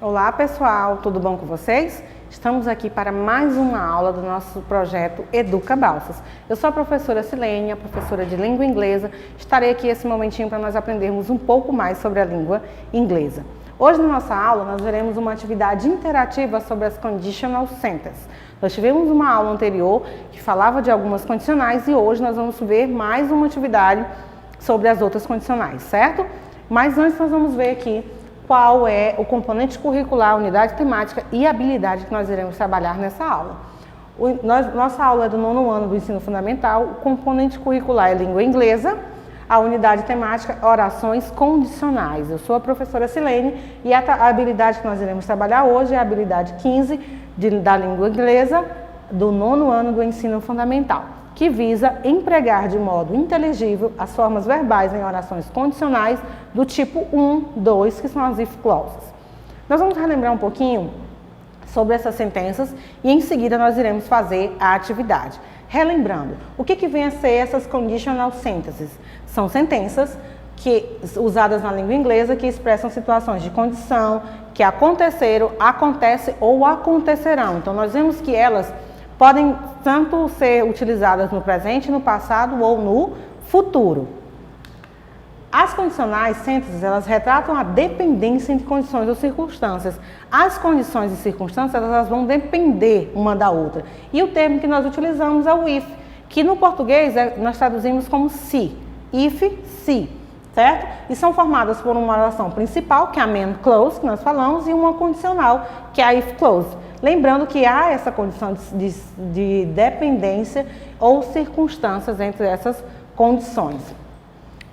Olá pessoal, tudo bom com vocês? Estamos aqui para mais uma aula do nosso projeto Educa Balsas. Eu sou a professora Silene, a professora de língua inglesa. Estarei aqui esse momentinho para nós aprendermos um pouco mais sobre a língua inglesa. Hoje na nossa aula nós veremos uma atividade interativa sobre as conditional sentences. Nós tivemos uma aula anterior que falava de algumas condicionais e hoje nós vamos ver mais uma atividade sobre as outras condicionais, certo? Mas antes nós vamos ver aqui qual é o componente curricular, unidade temática e habilidade que nós iremos trabalhar nessa aula. Nossa aula é do 9º ano do ensino fundamental, o componente curricular é língua inglesa, a unidade temática orações condicionais. Eu sou a professora Silene e a habilidade que nós iremos trabalhar hoje é a habilidade 15 da língua inglesa do 9º ano do ensino fundamental, que visa empregar de modo inteligível as formas verbais em orações condicionais do tipo 1, 2, que são as if clauses. Nós vamos relembrar um pouquinho sobre essas sentenças e em seguida nós iremos fazer a atividade. Relembrando, o que vem a ser essas conditional sentences? São sentenças usadas na língua inglesa que expressam situações de condição, que aconteceram, acontece ou acontecerão. Então nós vemos que elas podem tanto ser utilizadas no presente, no passado ou no futuro. As condicionais sentences, elas retratam a dependência entre condições ou circunstâncias. As condições e circunstâncias, elas vão depender uma da outra. E o termo que nós utilizamos é o if, que no português nós traduzimos como se. If, se, certo? E são formadas por uma oração principal, que é a main clause, que nós falamos, e uma condicional, que é a if clause. Lembrando que há essa condição de dependência ou circunstâncias entre essas condições.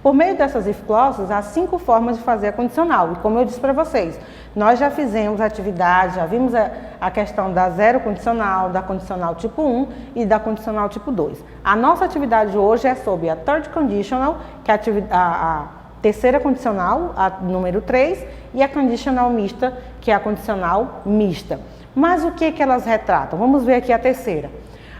Por meio dessas if clauses, há 5 formas de fazer a condicional. E como eu disse para vocês, nós já fizemos a atividade, já vimos a questão da zero condicional, da condicional tipo 1 e da condicional tipo 2. A nossa atividade hoje é sobre a third conditional, que é a terceira condicional, a número 3, e a conditional mista, que é a condicional mista. Mas o que elas retratam? Vamos ver aqui a terceira.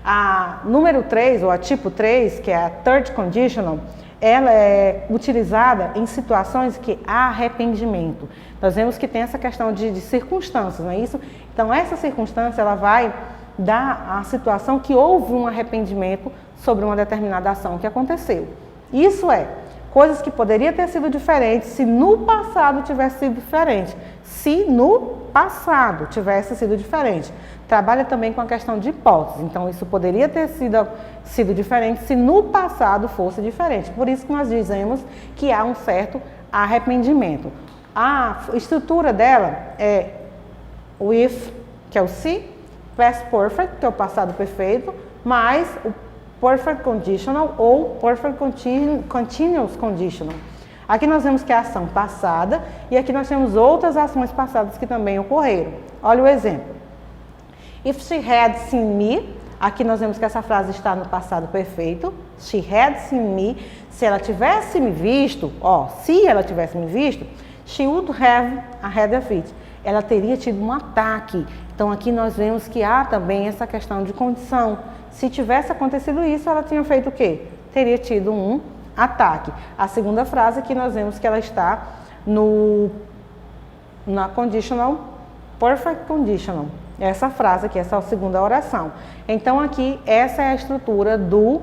A número 3, ou a tipo 3, que é a third conditional, ela é utilizada em situações que há arrependimento. Nós vemos que tem essa questão de circunstâncias, não é isso? Então, essa circunstância, ela vai dar a situação que houve um arrependimento sobre uma determinada ação que aconteceu. Isso é, coisas que poderiam ter sido diferentes se no passado tivesse sido diferente. Se no passado tivesse sido diferente. Trabalha também com a questão de hipótese. Então, isso poderia ter sido diferente se no passado fosse diferente. Por isso que nós dizemos que há um certo arrependimento. A estrutura dela é o if, que é o se, past perfect, que é o passado perfeito, mais o perfect conditional ou perfect continuous conditional. Aqui nós vemos que é a ação passada e aqui nós temos outras ações passadas que também ocorreram. Olha o exemplo. If she had seen me, aqui nós vemos que essa frase está no passado perfeito. She had seen me, se ela tivesse me visto, se ela tivesse me visto, she would have a head of it. Ela teria tido um ataque. Então aqui nós vemos que há também essa questão de condição. Se tivesse acontecido isso, ela tinha feito o quê? Teria tido um ataque. A segunda frase aqui nós vemos que ela está na conditional, perfect conditional. Essa frase aqui, essa é a segunda oração. Então aqui, essa é a estrutura do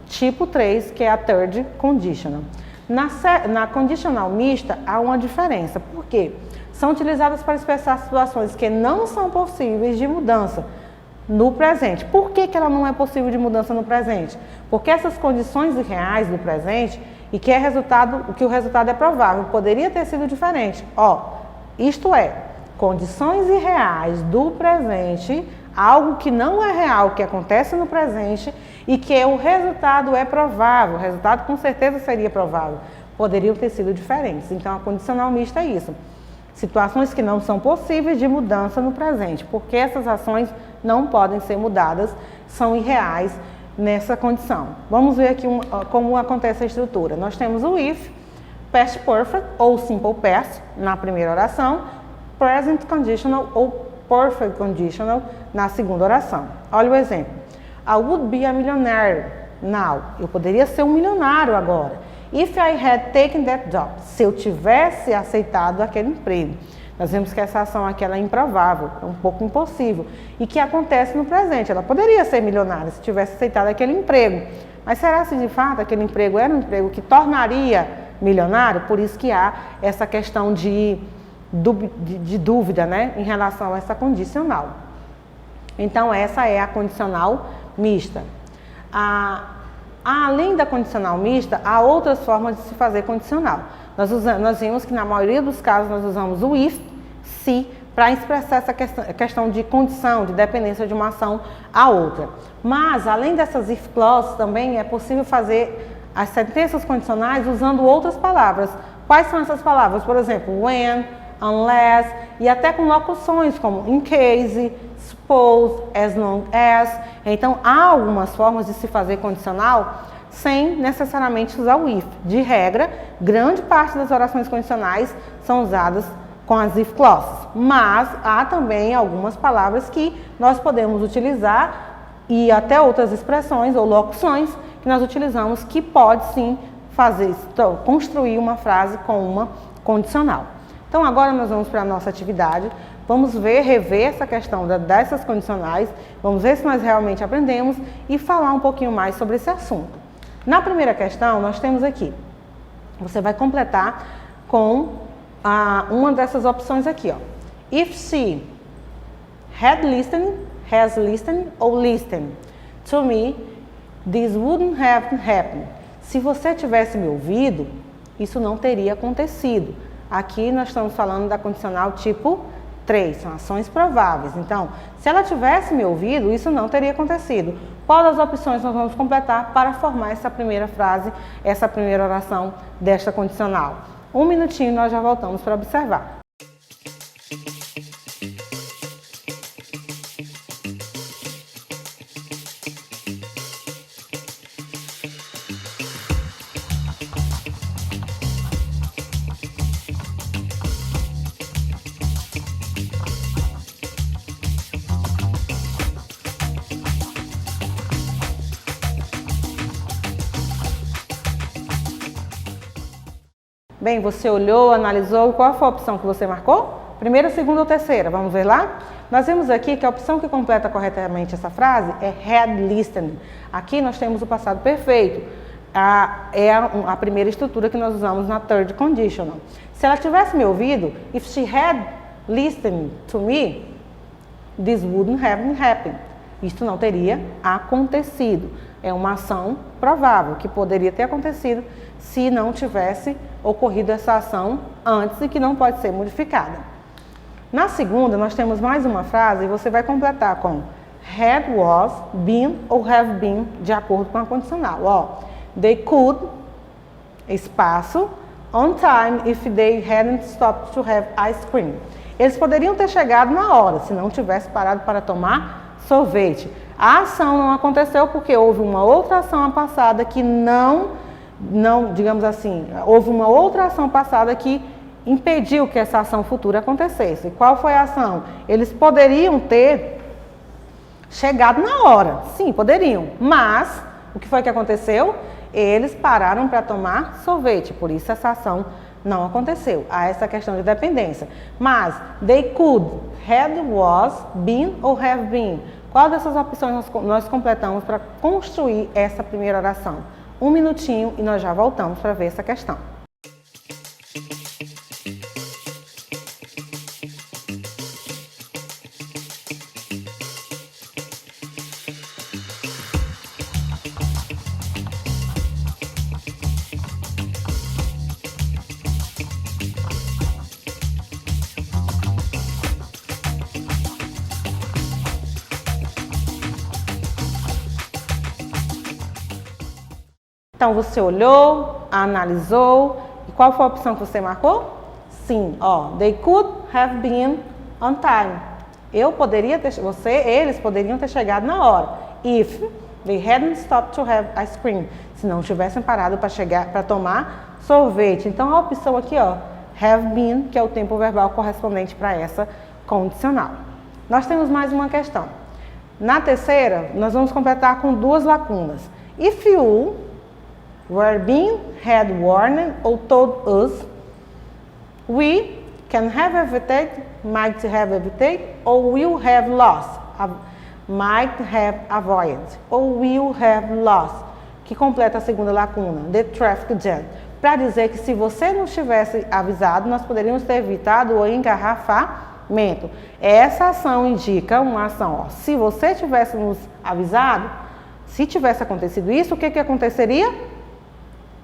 tipo 3, que é a third conditional. Na conditional mista, há uma diferença. Por quê? São utilizadas para expressar situações que não são possíveis de mudança no presente. Por que ela não é possível de mudança no presente? Porque essas condições irreais do presente e que o resultado é provável, poderia ter sido diferente. Isto é, condições irreais do presente, algo que não é real, que acontece no presente e que o resultado é provável, o resultado com certeza seria provável, poderiam ter sido diferentes. Então, a condicional mista é isso. Situações que não são possíveis de mudança no presente, porque essas ações não podem ser mudadas, são irreais nessa condição. Vamos ver aqui como acontece a estrutura. Nós temos o if, past perfect ou simple past na primeira oração, present conditional ou perfect conditional na segunda oração. Olha o exemplo. I would be a millionaire now. Eu poderia ser um milionário agora. If I had taken that job. Se eu tivesse aceitado aquele emprego. Nós vemos que essa ação aqui ela é improvável, é um pouco impossível, e que acontece no presente. Ela poderia ser milionária se tivesse aceitado aquele emprego, mas será se de fato aquele emprego era um emprego que tornaria milionário? Por isso que há essa questão de dúvida, né, em relação a essa condicional. Então, essa é a condicional mista. Além da condicional mista, há outras formas de se fazer condicional. Nós vimos que na maioria dos casos nós usamos o if, se, para expressar essa questão de condição, de dependência de uma ação à outra. Mas, além dessas if clauses, também é possível fazer as sentenças condicionais usando outras palavras. Quais são essas palavras? Por exemplo, when, unless, e até com locuções como in case, suppose, as long as. Então, há algumas formas de se fazer condicional sem necessariamente usar o if. De regra, grande parte das orações condicionais são usadas com as if clauses, mas há também algumas palavras que nós podemos utilizar e até outras expressões ou locuções que nós utilizamos que pode sim construir uma frase com uma condicional. Então agora nós vamos para a nossa atividade, vamos rever essa questão dessas condicionais, vamos ver se nós realmente aprendemos e falar um pouquinho mais sobre esse assunto. Na primeira questão nós temos aqui, você vai completar com uma dessas opções aqui, ó. If she had listened, has listened ou listened to me, this wouldn't have happened. Se você tivesse me ouvido, isso não teria acontecido. Aqui nós estamos falando da condicional tipo 3, são ações prováveis. Então, se ela tivesse me ouvido, isso não teria acontecido. Qual das opções nós vamos completar para formar essa primeira frase, essa primeira oração desta condicional? Um minutinho e nós já voltamos para observar. Bem, você olhou, analisou, qual foi a opção que você marcou? Primeira, segunda ou terceira? Vamos ver lá? Nós vemos aqui que a opção que completa corretamente essa frase é had listened. Aqui nós temos o passado perfeito. É a primeira estrutura que nós usamos na third conditional. Se ela tivesse me ouvido, if she had listened to me, this wouldn't have happened. Isto não teria acontecido. É uma ação provável que poderia ter acontecido se não tivesse ocorrido essa ação antes e que não pode ser modificada. Na segunda, nós temos mais uma frase e você vai completar com had, was, been ou have been, de acordo com a condicional. Ó, they could, espaço, on time if they hadn't stopped to have ice cream. Eles poderiam ter chegado na hora, se não tivesse parado para tomar sorvete. A ação não aconteceu porque houve uma outra ação passada que digamos assim, houve uma outra ação passada que impediu que essa ação futura acontecesse. E qual foi a ação? Eles poderiam ter chegado na hora, sim, poderiam, mas o que foi que aconteceu? Eles pararam para tomar sorvete, por isso essa ação não aconteceu. Há essa questão de dependência. Mas, they could, had, was, been ou have been. Qual dessas opções nós completamos para construir essa primeira oração? Um minutinho e nós já voltamos para ver essa questão. Então, você olhou, analisou, e qual foi a opção que você marcou? Sim, ó, they could have been on time. Eles poderiam ter chegado na hora. If they hadn't stopped to have ice cream. Se não tivessem parado para tomar sorvete. Então, a opção aqui, ó, have been, que é o tempo verbal correspondente para essa condicional. Nós temos mais uma questão. Na terceira, nós vamos completar com duas lacunas. If you were being had warned or told us, we Can have evitated, might have evitated, ou will have lost. Might have avoided, ou will have lost, que completa a segunda lacuna, the traffic jam. Para dizer que se você não tivesse avisado, nós poderíamos ter evitado o engarrafamento. Essa ação indica uma ação. Ó. Se você tivesse nos avisado, se tivesse acontecido isso, o que aconteceria?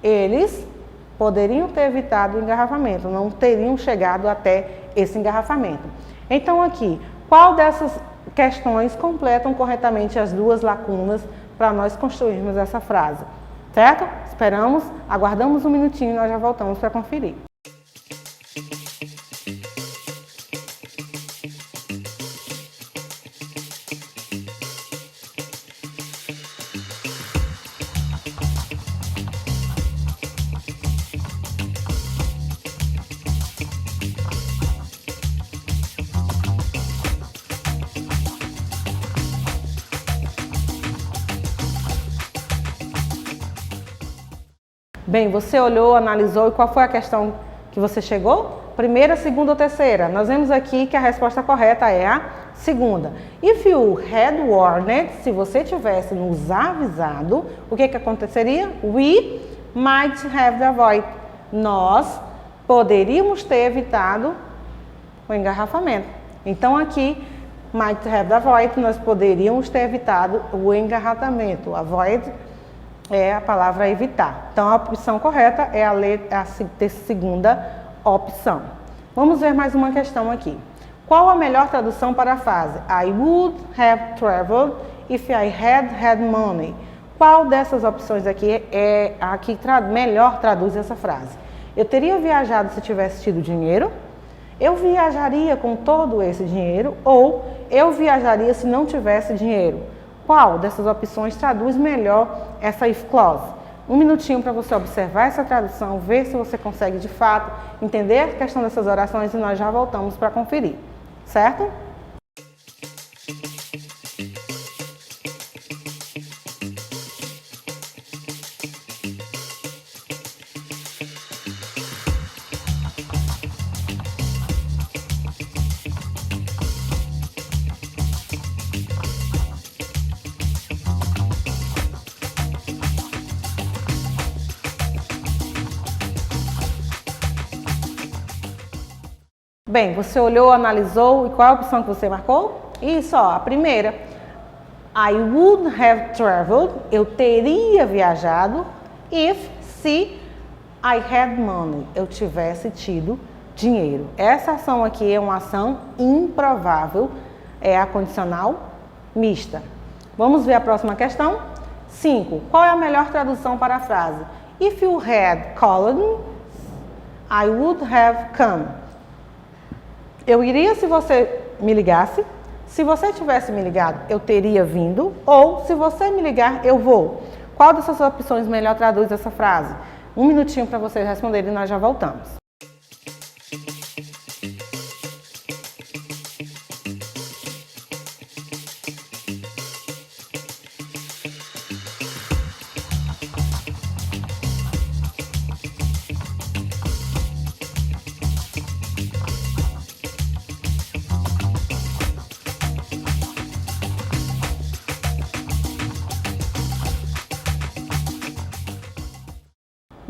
Eles poderiam ter evitado o engarrafamento, não teriam chegado até esse engarrafamento. Então aqui, qual dessas questões completam corretamente as duas lacunas para nós construirmos essa frase? Certo? Esperamos, aguardamos um minutinho e nós já voltamos para conferir. Bem, você olhou, analisou e qual foi a questão que você chegou? Primeira, segunda ou terceira? Nós vemos aqui que a resposta correta é a segunda. If you had warned, se você tivesse nos avisado, o que aconteceria? We might have avoided. Nós poderíamos ter evitado o engarrafamento. Então aqui, might have avoided, nós poderíamos ter evitado o engarrafamento. Avoid é a palavra evitar. Então, a opção correta é a segunda opção. Vamos ver mais uma questão aqui. Qual a melhor tradução para a frase? I would have traveled if I had money. Qual dessas opções aqui é a que melhor traduz essa frase? Eu teria viajado se tivesse tido dinheiro? Eu viajaria com todo esse dinheiro? Ou eu viajaria se não tivesse dinheiro? Qual dessas opções traduz melhor essa if clause? Um minutinho para você observar essa tradução, ver se você consegue de fato entender a questão dessas orações e nós já voltamos para conferir, certo? Bem, você olhou, analisou e qual a opção que você marcou? Isso, ó, a primeira. I would have traveled, eu teria viajado, se I had money, eu tivesse tido dinheiro. Essa ação aqui é uma ação improvável, é a condicional mista. Vamos ver a próxima questão? 5. Qual é a melhor tradução para a frase? If you had called, I would have come. Eu iria se você me ligasse. Se você tivesse me ligado, eu teria vindo. Ou, se você me ligar, eu vou. Qual dessas opções melhor traduz essa frase? Um minutinho para vocês responderem e nós já voltamos.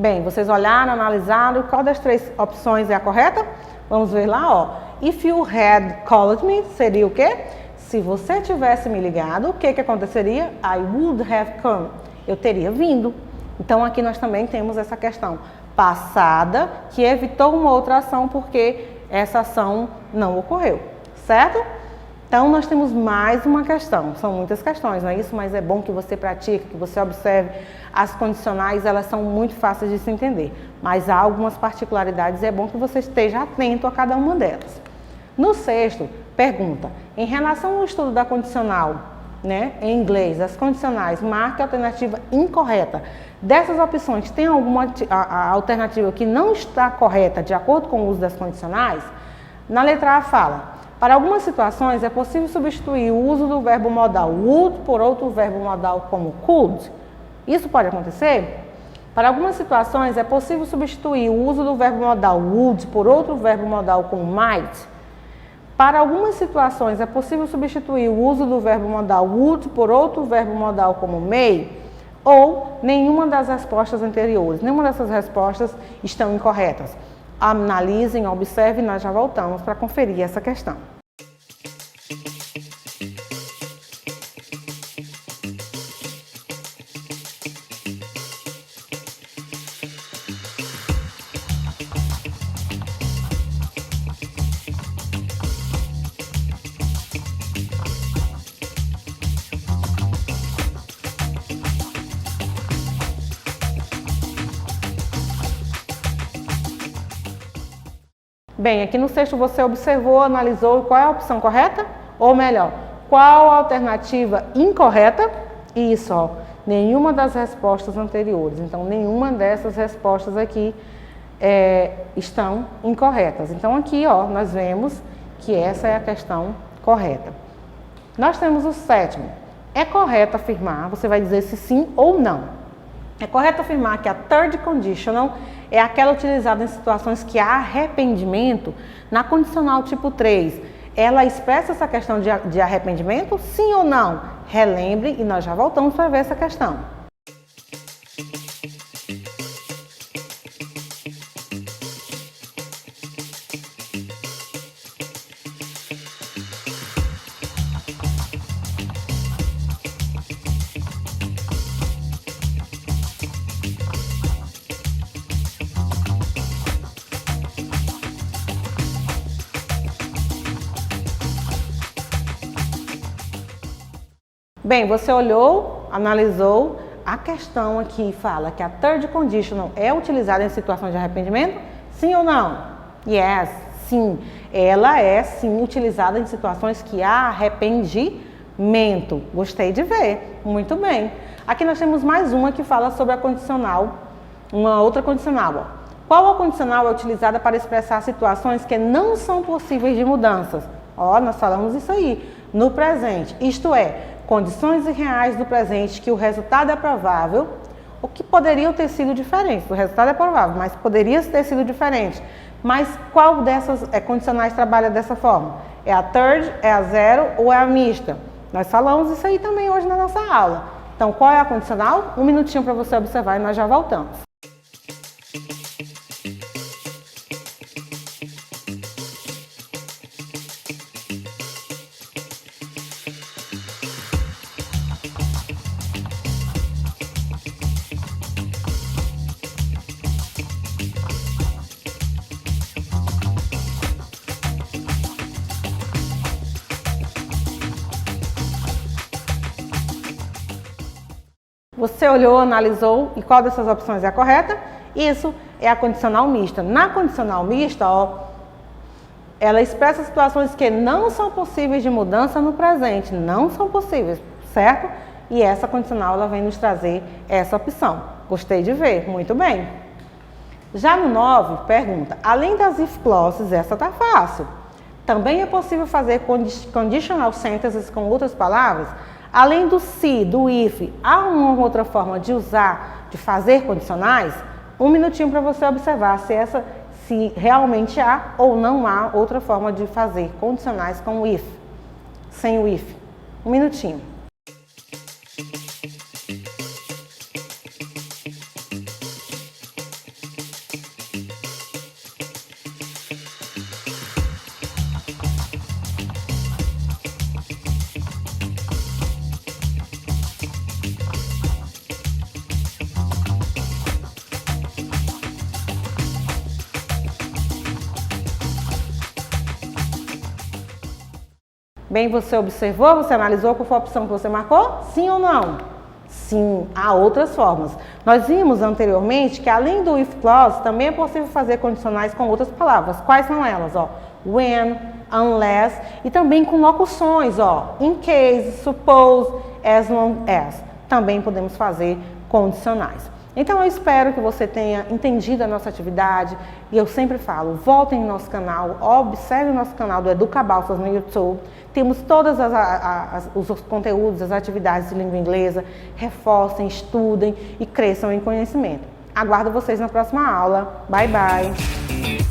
Bem, vocês olharam, analisaram, qual das três opções é a correta? Vamos ver lá, ó. If you had called me, seria o quê? Se você tivesse me ligado, o que aconteceria? I would have come. Eu teria vindo. Então, aqui nós também temos essa questão passada, que evitou uma outra ação porque essa ação não ocorreu, certo? Então, nós temos mais uma questão. São muitas questões, não é isso? Mas é bom que você pratique, que você observe. As condicionais, elas são muito fáceis de se entender. Mas há algumas particularidades e é bom que você esteja atento a cada uma delas. No sexto, pergunta. Em relação ao estudo da condicional, né, em inglês, as condicionais, marque a alternativa incorreta. Dessas opções, tem alguma a alternativa que não está correta de acordo com o uso das condicionais? Na letra A fala... Para algumas situações, é possível substituir o uso do verbo modal would por outro verbo modal como could. Isso pode acontecer? Para algumas situações, é possível substituir o uso do verbo modal would por outro verbo modal com might? Para algumas situações, é possível substituir o uso do verbo modal would por outro verbo modal como may? Ou nenhuma das respostas anteriores? Nenhuma dessas respostas estão incorretas. Analisem, observem, nós já voltamos para conferir essa questão. Bem, aqui no sexto você observou, analisou qual é a opção correta? Ou melhor, qual a alternativa incorreta? Isso, ó, nenhuma das respostas anteriores. Então, nenhuma dessas respostas aqui estão incorretas. Então, aqui, ó, nós vemos que essa é a questão correta. Nós temos o sétimo. É correto afirmar, você vai dizer se sim ou não. É correto afirmar que a third conditional é aquela utilizada em situações que há arrependimento. Na condicional tipo 3, ela expressa essa questão de arrependimento? Sim ou não? Relembre e nós já voltamos para ver essa questão. Bem, você olhou, analisou, a questão aqui fala que a third conditional é utilizada em situações de arrependimento? Sim ou não? Yes, sim. Ela é sim utilizada em situações que há arrependimento. Gostei de ver. Muito bem. Aqui nós temos mais uma que fala sobre a condicional, uma outra condicional. Ó. Qual a condicional é utilizada para expressar situações que não são possíveis de mudanças? Ó, nós falamos isso aí, no presente. Isto é, condições irreais do presente que o resultado é provável, o que poderiam ter sido diferentes. O resultado é provável, mas poderia ter sido diferente. Mas qual dessas condicionais trabalha dessa forma? É a third, é a zero ou é a mista? Nós falamos isso aí também hoje na nossa aula. Então, qual é a condicional? Um minutinho para você observar e nós já voltamos. Você olhou, analisou e qual dessas opções é a correta? Isso é a condicional mista. Na condicional mista, ó, ela expressa situações que não são possíveis de mudança no presente. Não são possíveis, certo? E essa condicional ela vem nos trazer essa opção. Gostei de ver, muito bem. Já no 9, pergunta, além das if clauses, essa tá fácil. Também é possível fazer conditional sentences com outras palavras? Além do se, do if, há uma outra forma de usar, de fazer condicionais? Um minutinho para você observar se realmente há ou não há outra forma de fazer condicionais com o if, sem o if. Um minutinho. Bem, você observou, você analisou qual foi a opção que você marcou? Sim ou não? Sim, há outras formas. Nós vimos anteriormente que além do if clause, também é possível fazer condicionais com outras palavras. Quais são elas? Ó, when, unless e também com locuções, ó, in case, suppose, as long as. Também podemos fazer condicionais. Então, eu espero que você tenha entendido a nossa atividade e eu sempre falo, voltem no nosso canal, observe o nosso canal do Educa Balsas no YouTube. Temos todos os conteúdos, as atividades de língua inglesa, reforcem, estudem e cresçam em conhecimento. Aguardo vocês na próxima aula. Bye, bye!